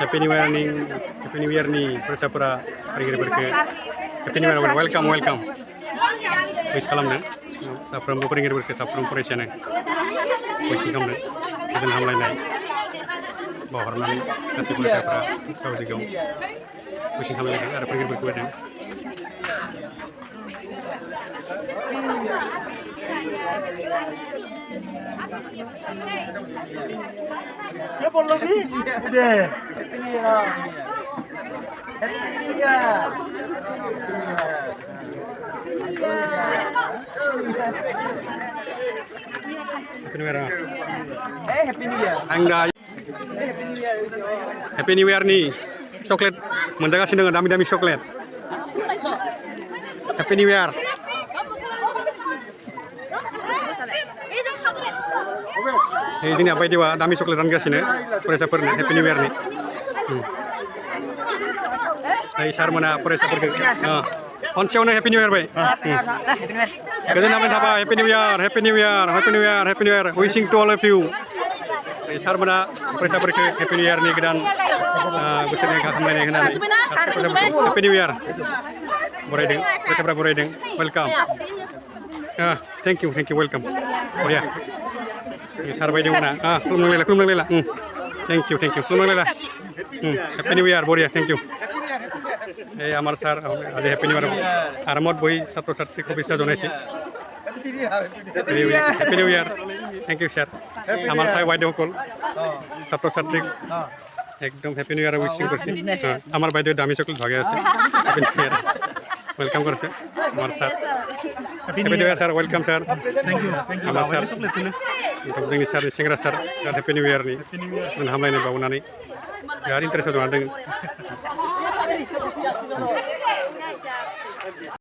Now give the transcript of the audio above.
Happy New Year nih फरायसाफोरा फोरोंगिरिफोरखौ Happy New Year welcome wish खालामनो साफ्रोमबो फोरोंगिरिफोरखौ साफ्रोमबो फरायसायानो wish खालामनो गोजोन हामलायनाय बावहरनानै गासै फरायसाफोरा गावजों गाव wish खालामलायदों आरो फोरोंगिरिफोरखौ होदों। Ya por lo vi. Oye. Happy New Year. Happy New Year. Happy New Year. Happy New Year. Anda Happy New Year nih coklat menjagasino dengan dami-dami coklat. Happy New Year. Ini apa itu dami coklat rangasino फरायसाफोरनो Happy New Year nih. सारमोना फरायसाफोरखौ खनसेयावनो Happy New Year bye. गोजोन हामलायनाय थाबाय Happy New Year wishing to all of you। सारमोना फरायसाफोरखौ Happy New Year नि गोदान बोसोरनि हामलायनाय होनानै Happy New Year बरायदों फरायसाफोरा बरायदों welcome thank you welcome बरिया सार बायदि Mona खुलुमलायला thank you खुलुमलायला Happy New Year बरिया thank you এই আমার স্যার আজ Happy New Year আরামত বই ছাত্র-ছাত্রীক শুভেচ্ছা জনাইছে Happy New Year thank you sir আমার সাই বাইদেউসকল ছাত্র-ছাত্রীক একদম Happy New Year উইশিং করছে আমার বাইদেউ দামি চকলেট ভাগে আছে Happy New Year ওয়েলকাম করছে আমার sir Happy New Year sir welcome sir Thank you. আমার স্যার जोंनि सार सेंग्रा सार Happy New Year नि हामलायनाय बावनानै बिराद इन्टारेस्ट जाना दङ।